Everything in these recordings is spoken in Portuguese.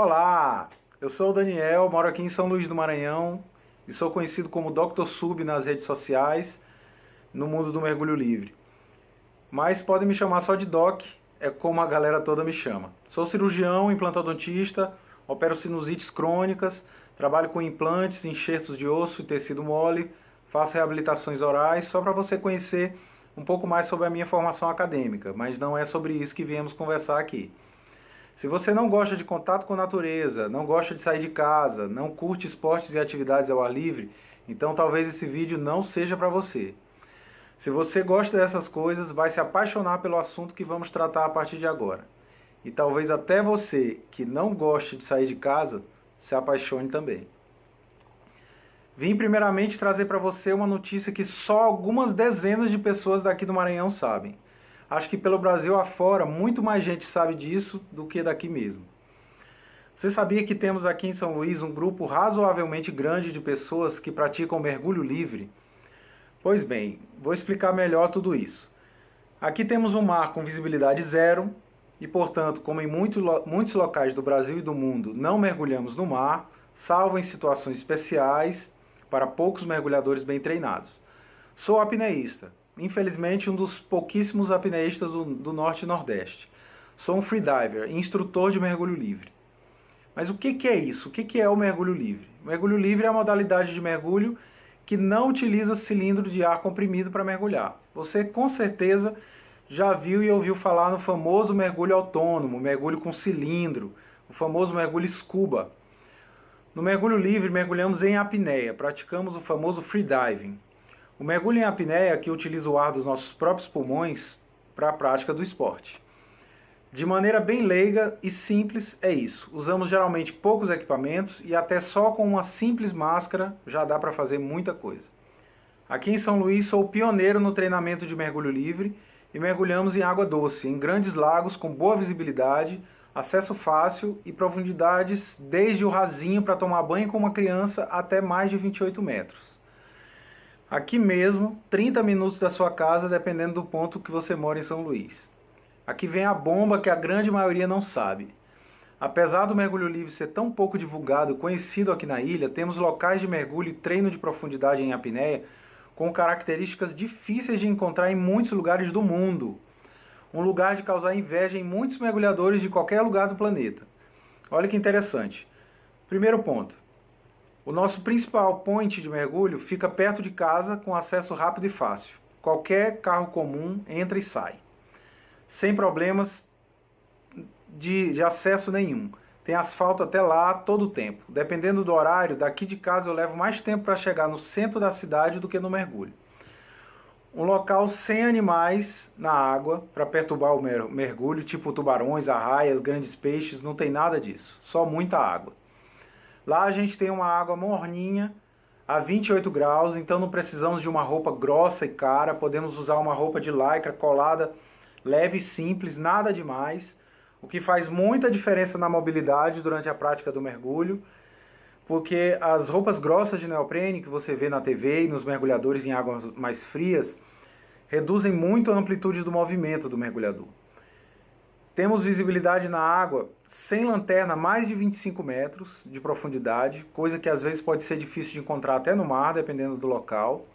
Olá, eu sou o Daniel, moro aqui em São Luís do Maranhão e sou conhecido como Dr. Sub nas redes sociais, no mundo do mergulho livre. Mas podem me chamar só de Doc, é como a galera toda me chama. Sou cirurgião, implantodontista, opero sinusites crônicas, trabalho com implantes, enxertos de osso e tecido mole, faço reabilitações orais, só para você conhecer um pouco mais sobre a minha formação acadêmica, mas não é sobre isso que viemos conversar aqui. Se você não gosta de contato com a natureza, não gosta de sair de casa, não curte esportes e atividades ao ar livre, então talvez esse vídeo não seja para você. Se você gosta dessas coisas, vai se apaixonar pelo assunto que vamos tratar a partir de agora. E talvez até você, que não goste de sair de casa, se apaixone também. Vim primeiramente trazer para você uma notícia que só algumas dezenas de pessoas daqui do Maranhão sabem. Acho que pelo Brasil afora, muito mais gente sabe disso do que daqui mesmo. Você sabia que temos aqui em São Luís um grupo razoavelmente grande de pessoas que praticam mergulho livre? Pois bem, vou explicar melhor tudo isso. Aqui temos um mar com visibilidade zero e, portanto, como em muitos locais do Brasil e do mundo, não mergulhamos no mar, salvo em situações especiais, para poucos mergulhadores bem treinados. Sou apneísta. Infelizmente, um dos pouquíssimos apneístas do Norte e Nordeste. Sou um freediver, instrutor de mergulho livre. Mas o que é isso? O que é o mergulho livre? O mergulho livre é a modalidade de mergulho que não utiliza cilindro de ar comprimido para mergulhar. Você com certeza já viu e ouviu falar no famoso mergulho autônomo, mergulho com cilindro, o famoso mergulho scuba. No mergulho livre, mergulhamos em apneia, praticamos o famoso freediving. O mergulho em apneia que utiliza o ar dos nossos próprios pulmões para a prática do esporte. De maneira bem leiga e simples é isso. Usamos geralmente poucos equipamentos e até só com uma simples máscara já dá para fazer muita coisa. Aqui em São Luís sou pioneiro no treinamento de mergulho livre e mergulhamos em água doce, em grandes lagos com boa visibilidade, acesso fácil e profundidades desde o rasinho para tomar banho com uma criança até mais de 28 metros. Aqui mesmo, 30 minutos da sua casa, dependendo do ponto que você mora em São Luís. Aqui vem a bomba que a grande maioria não sabe. Apesar do mergulho livre ser tão pouco divulgado e conhecido aqui na ilha, temos locais de mergulho e treino de profundidade em apneia com características difíceis de encontrar em muitos lugares do mundo. Um lugar de causar inveja em muitos mergulhadores de qualquer lugar do planeta. Olha que interessante. Primeiro ponto. O nosso principal point de mergulho fica perto de casa com acesso rápido e fácil. Qualquer carro comum entra e sai. Sem problemas de acesso nenhum. Tem asfalto até lá todo o tempo. Dependendo do horário, daqui de casa eu levo mais tempo para chegar no centro da cidade do que no mergulho. Um local sem animais na água para perturbar o mergulho, tipo tubarões, arraias, grandes peixes, não tem nada disso. Só muita água. Lá a gente tem uma água morninha, a 28 graus, então não precisamos de uma roupa grossa e cara, podemos usar uma roupa de lycra colada, leve e simples, nada demais, o que faz muita diferença na mobilidade durante a prática do mergulho, porque as roupas grossas de neoprene que você vê na TV e nos mergulhadores em águas mais frias, reduzem muito a amplitude do movimento do mergulhador. Temos visibilidade na água sem lanterna mais de 25 metros de profundidade, coisa que às vezes pode ser difícil de encontrar até no mar, dependendo do local.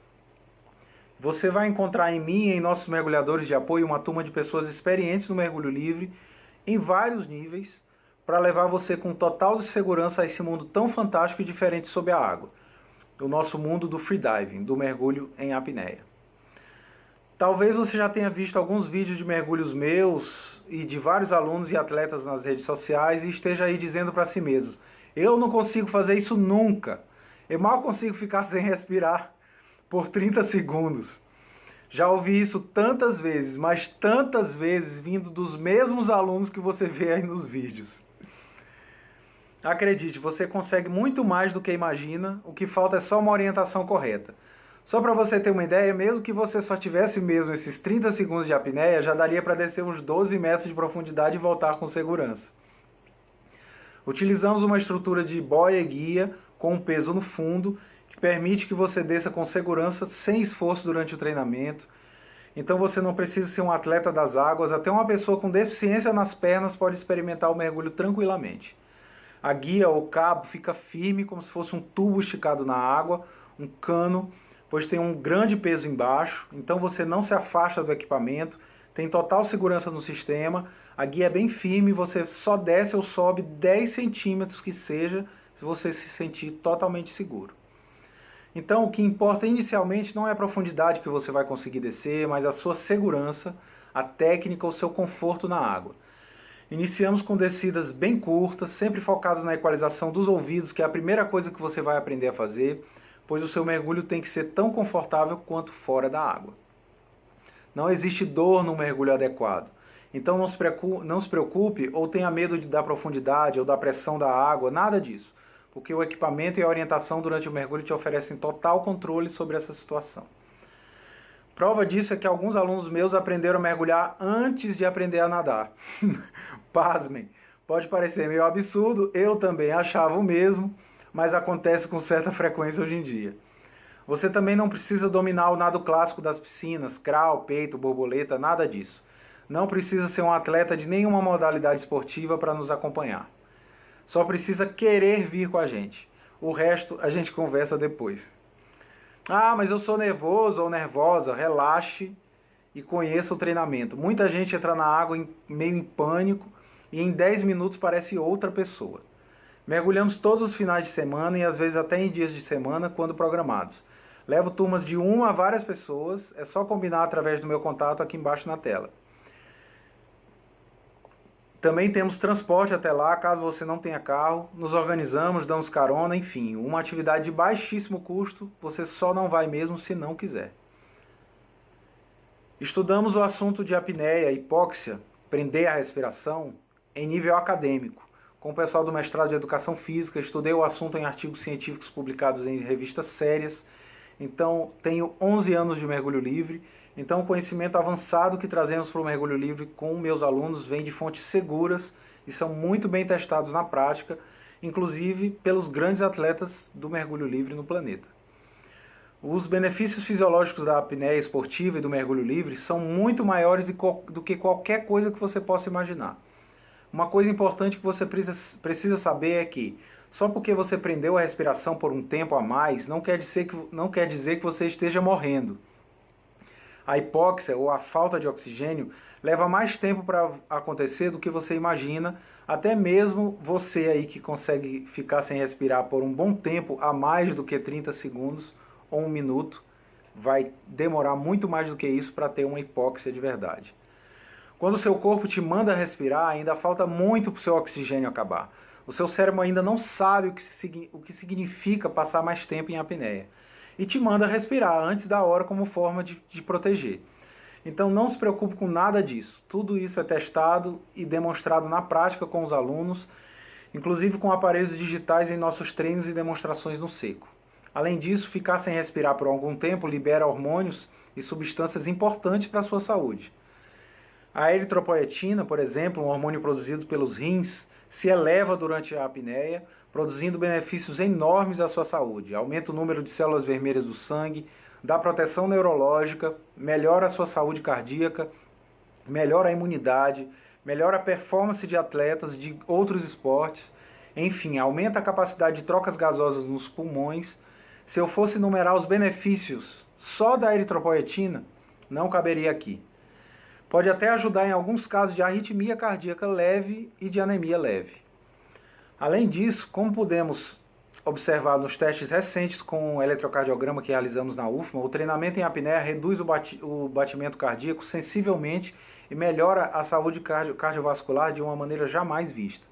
Você vai encontrar em mim e em nossos mergulhadores de apoio uma turma de pessoas experientes no mergulho livre, em vários níveis, para levar você com total segurança a esse mundo tão fantástico e diferente sob a água. O nosso mundo do freediving, do mergulho em apneia. Talvez você já tenha visto alguns vídeos de mergulhos meus e de vários alunos e atletas nas redes sociais e esteja aí dizendo para si mesmo: eu não consigo fazer isso nunca. Eu mal consigo ficar sem respirar por 30 segundos. Já ouvi isso tantas vezes, mas tantas vezes vindo dos mesmos alunos que você vê aí nos vídeos. Acredite, você consegue muito mais do que imagina, o que falta é só uma orientação correta. Só para você ter uma ideia, mesmo que você só tivesse mesmo esses 30 segundos de apneia, já daria para descer uns 12 metros de profundidade e voltar com segurança. Utilizamos uma estrutura de boia e guia com um peso no fundo, que permite que você desça com segurança, sem esforço durante o treinamento. Então você não precisa ser um atleta das águas, até uma pessoa com deficiência nas pernas pode experimentar o mergulho tranquilamente. A guia ou cabo fica firme como se fosse um tubo esticado na água, um cano, pois tem um grande peso embaixo, então você não se afasta do equipamento, tem total segurança no sistema, a guia é bem firme, você só desce ou sobe 10 centímetros que seja, se você se sentir totalmente seguro. Então o que importa inicialmente não é a profundidade que você vai conseguir descer, mas a sua segurança, a técnica, o seu conforto na água. Iniciamos com descidas bem curtas, sempre focadas na equalização dos ouvidos, que é a primeira coisa que você vai aprender a fazer, pois o seu mergulho tem que ser tão confortável quanto fora da água. Não existe dor no mergulho adequado. Então não se preocupe ou tenha medo da profundidade ou da pressão da água, nada disso, porque o equipamento e a orientação durante o mergulho te oferecem total controle sobre essa situação. Prova disso é que alguns alunos meus aprenderam a mergulhar antes de aprender a nadar. Pasmem, pode parecer meio absurdo, eu também achava o mesmo, mas acontece com certa frequência hoje em dia. Você também não precisa dominar o nado clássico das piscinas, crawl, peito, borboleta, nada disso. Não precisa ser um atleta de nenhuma modalidade esportiva para nos acompanhar. Só precisa querer vir com a gente. O resto a gente conversa depois. Ah, mas eu sou nervoso ou nervosa, relaxe e conheça o treinamento. Muita gente entra na água meio em pânico e em 10 minutos parece outra pessoa. Mergulhamos todos os finais de semana e às vezes até em dias de semana quando programados. Levo turmas de 1 a várias pessoas, é só combinar através do meu contato aqui embaixo na tela. Também temos transporte até lá, caso você não tenha carro, nos organizamos, damos carona, enfim, uma atividade de baixíssimo custo, você só não vai mesmo se não quiser. Estudamos o assunto de apneia, hipóxia, prender a respiração, em nível acadêmico. Com o pessoal do mestrado de Educação Física, estudei o assunto em artigos científicos publicados em revistas sérias, então tenho 11 anos de mergulho livre. Então o conhecimento avançado que trazemos para o mergulho livre com meus alunos vem de fontes seguras e são muito bem testados na prática, inclusive pelos grandes atletas do mergulho livre no planeta. Os benefícios fisiológicos da apneia esportiva e do mergulho livre são muito maiores do que qualquer coisa que você possa imaginar. Uma coisa importante que você precisa saber é que só porque você prendeu a respiração por um tempo a mais não quer dizer que você esteja morrendo. A hipóxia, ou a falta de oxigênio, leva mais tempo para acontecer do que você imagina, até mesmo você aí que consegue ficar sem respirar por um bom tempo, a mais do que 30 segundos ou 1 minuto, vai demorar muito mais do que isso para ter uma hipóxia de verdade. Quando o seu corpo te manda respirar, ainda falta muito para o seu oxigênio acabar. O seu cérebro ainda não sabe o que significa passar mais tempo em apneia. E te manda respirar antes da hora como forma de proteger. Então não se preocupe com nada disso. Tudo isso é testado e demonstrado na prática com os alunos, inclusive com aparelhos digitais em nossos treinos e demonstrações no seco. Além disso, ficar sem respirar por algum tempo libera hormônios e substâncias importantes para a sua saúde. A eritropoetina, por exemplo, um hormônio produzido pelos rins, se eleva durante a apneia, produzindo benefícios enormes à sua saúde. Aumenta o número de células vermelhas do sangue, dá proteção neurológica, melhora a sua saúde cardíaca, melhora a imunidade, melhora a performance de atletas de outros esportes, enfim, aumenta a capacidade de trocas gasosas nos pulmões. Se eu fosse enumerar os benefícios só da eritropoetina, não caberia aqui. Pode até ajudar em alguns casos de arritmia cardíaca leve e de anemia leve. Além disso, como pudemos observar nos testes recentes com o eletrocardiograma que realizamos na UFMA, o treinamento em apneia reduz o batimento cardíaco sensivelmente e melhora a saúde cardiovascular de uma maneira jamais vista.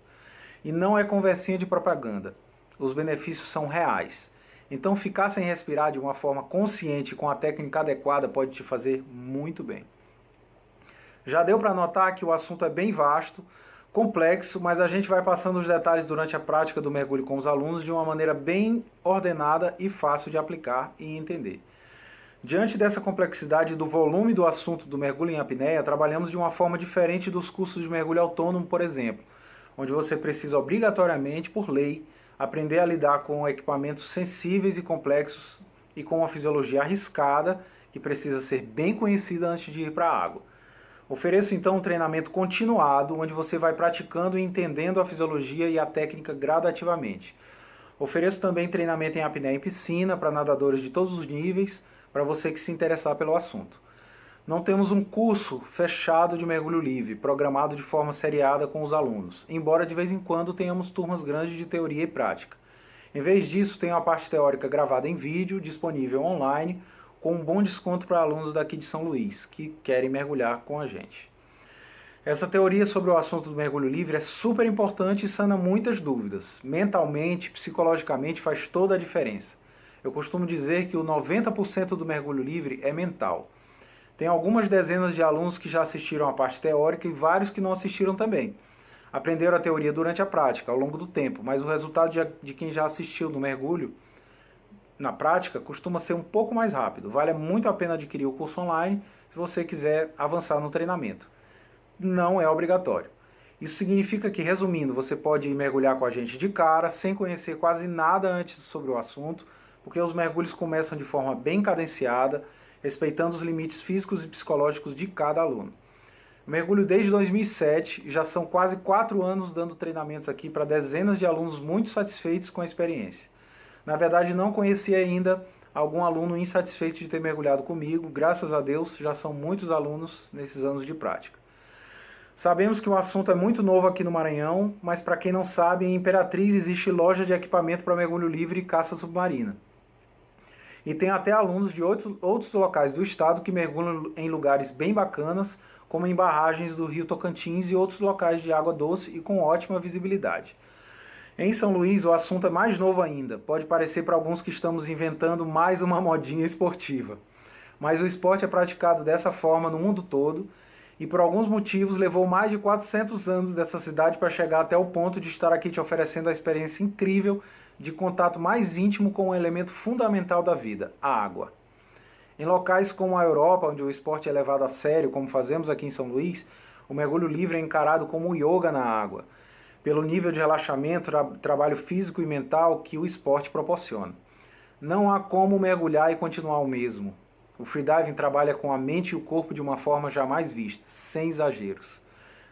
E não é conversinha de propaganda. Os benefícios são reais. Então ficar sem respirar de uma forma consciente com a técnica adequada pode te fazer muito bem. Já deu para notar que o assunto é bem vasto, complexo, mas a gente vai passando os detalhes durante a prática do mergulho com os alunos de uma maneira bem ordenada e fácil de aplicar e entender. Diante dessa complexidade e do volume do assunto do mergulho em apneia, trabalhamos de uma forma diferente dos cursos de mergulho autônomo, por exemplo, onde você precisa obrigatoriamente, por lei, aprender a lidar com equipamentos sensíveis e complexos e com uma fisiologia arriscada que precisa ser bem conhecida antes de ir para a água. Ofereço então um treinamento continuado, onde você vai praticando e entendendo a fisiologia e a técnica gradativamente. Ofereço também treinamento em apneia em piscina para nadadores de todos os níveis, para você que se interessar pelo assunto. Não temos um curso fechado de mergulho livre, programado de forma seriada com os alunos, embora de vez em quando tenhamos turmas grandes de teoria e prática. Em vez disso, tenho a parte teórica gravada em vídeo, disponível online, com um bom desconto para alunos daqui de São Luís, que querem mergulhar com a gente. Essa teoria sobre o assunto do mergulho livre é super importante e sana muitas dúvidas. Mentalmente, psicologicamente, faz toda a diferença. Eu costumo dizer que o 90% do mergulho livre é mental. Tem algumas dezenas de alunos que já assistiram a parte teórica e vários que não assistiram também. Aprenderam a teoria durante a prática, ao longo do tempo, mas o resultado de quem já assistiu no mergulho, na prática, costuma ser um pouco mais rápido. Vale muito a pena adquirir o curso online se você quiser avançar no treinamento. Não é obrigatório. Isso significa que, resumindo, você pode ir mergulhar com a gente de cara, sem conhecer quase nada antes sobre o assunto, porque os mergulhos começam de forma bem cadenciada, respeitando os limites físicos e psicológicos de cada aluno. Eu mergulho desde 2007 e já são quase 4 anos dando treinamentos aqui para dezenas de alunos muito satisfeitos com a experiência. Na verdade, não conheci ainda algum aluno insatisfeito de ter mergulhado comigo. Graças a Deus, já são muitos alunos nesses anos de prática. Sabemos que o assunto é muito novo aqui no Maranhão, mas para quem não sabe, em Imperatriz existe loja de equipamento para mergulho livre e caça submarina. E tem até alunos de outros locais do estado que mergulham em lugares bem bacanas, como em barragens do Rio Tocantins e outros locais de água doce e com ótima visibilidade. Em São Luís, o assunto é mais novo ainda. Pode parecer para alguns que estamos inventando mais uma modinha esportiva. Mas o esporte é praticado dessa forma no mundo todo e por alguns motivos levou mais de 400 anos dessa cidade para chegar até o ponto de estar aqui te oferecendo a experiência incrível de contato mais íntimo com um elemento fundamental da vida, a água. Em locais como a Europa, onde o esporte é levado a sério, como fazemos aqui em São Luís, o mergulho livre é encarado como um yoga na água, pelo nível de relaxamento, trabalho físico e mental que o esporte proporciona. Não há como mergulhar e continuar o mesmo. O freediving trabalha com a mente e o corpo de uma forma jamais vista, sem exageros.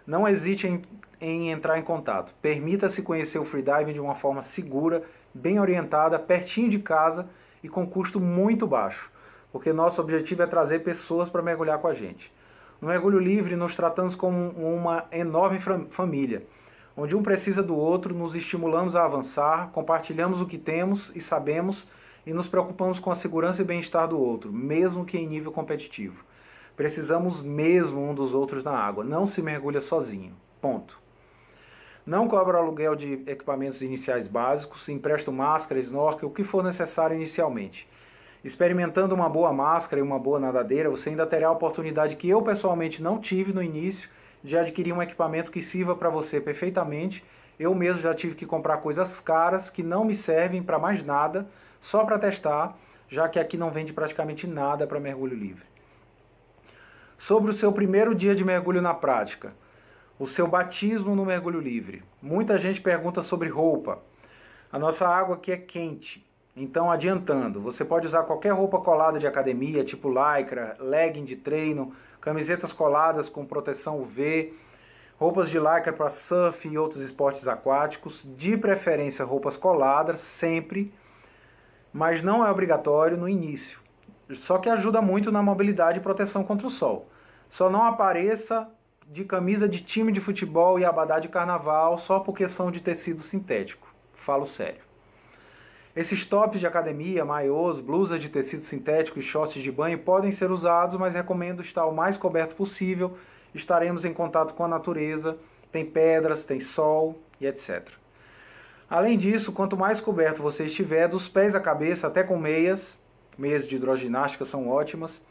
Não hesite em entrar em contato. Permita-se conhecer o freediving de uma forma segura, bem orientada, pertinho de casa e com custo muito baixo, porque nosso objetivo é trazer pessoas para mergulhar com a gente. No mergulho livre, nos tratamos como uma enorme família, onde um precisa do outro, nos estimulamos a avançar, compartilhamos o que temos e sabemos e nos preocupamos com a segurança e bem-estar do outro, mesmo que em nível competitivo. Precisamos mesmo um dos outros na água, não se mergulha sozinho. Ponto. Não cobro aluguel de equipamentos iniciais básicos, empresto máscara, snorkel, o que for necessário inicialmente. Experimentando uma boa máscara e uma boa nadadeira, você ainda terá a oportunidade que eu pessoalmente não tive no início de adquirir um equipamento que sirva para você perfeitamente. Eu mesmo já tive que comprar coisas caras que não me servem para mais nada, só para testar, já que aqui não vende praticamente nada para mergulho livre. Sobre o seu primeiro dia de mergulho na prática, o seu batismo no mergulho livre. Muita gente pergunta sobre roupa. A nossa água aqui é quente, então adiantando, você pode usar qualquer roupa colada de academia, tipo lycra, legging de treino, camisetas coladas com proteção UV, roupas de lycra para surf e outros esportes aquáticos, de preferência roupas coladas, sempre, mas não é obrigatório no início. Só que ajuda muito na mobilidade e proteção contra o sol. Só não apareça de camisa de time de futebol e abadá de carnaval só porque são de tecido sintético. Falo sério. Esses tops de academia, maiôs, blusas de tecido sintético e shorts de banho podem ser usados, mas recomendo estar o mais coberto possível. Estaremos em contato com a natureza, tem pedras, tem sol e etc. Além disso, quanto mais coberto você estiver, dos pés à cabeça, até com meias de hidroginástica são ótimas,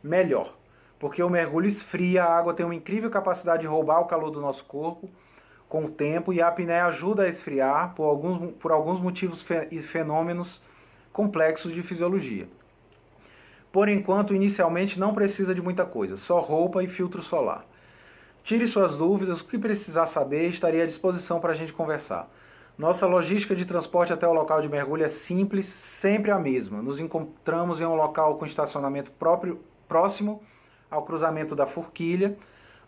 melhor. Porque o mergulho esfria, a água tem uma incrível capacidade de roubar o calor do nosso corpo com o tempo, e a apneia ajuda a esfriar por alguns motivos e fenômenos complexos de fisiologia. Por enquanto, inicialmente não precisa de muita coisa, só roupa e filtro solar. Tire suas dúvidas, o que precisar saber, estarei à disposição para a gente conversar. Nossa logística de transporte até o local de mergulho é simples, sempre a mesma. Nos encontramos em um local com estacionamento próximo ao cruzamento da Forquilha.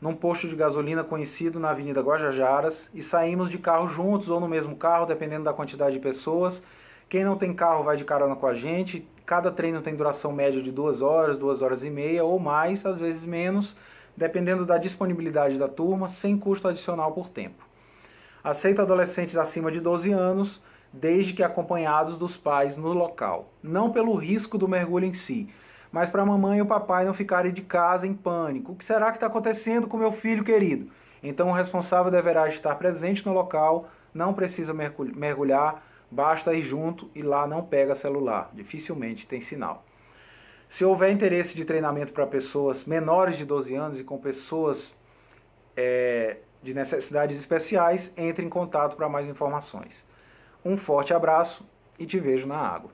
num posto de gasolina conhecido na Avenida Guajajaras, e saímos de carro juntos ou no mesmo carro, dependendo da quantidade de pessoas. Quem não tem carro vai de carona com a gente. Cada treino tem duração média de 2 horas, 2 horas e meia ou mais, às vezes menos, dependendo da disponibilidade da turma, sem custo adicional por tempo. Aceito adolescentes acima de 12 anos, desde que acompanhados dos pais no local. Não pelo risco do mergulho em si, mas para a mamãe e o papai não ficarem de casa em pânico. O que será que está acontecendo com meu filho querido? Então o responsável deverá estar presente no local, não precisa mergulhar, basta ir junto e lá não pega celular, dificilmente tem sinal. Se houver interesse de treinamento para pessoas menores de 12 anos e com pessoas de necessidades especiais, entre em contato para mais informações. Um forte abraço e te vejo na água.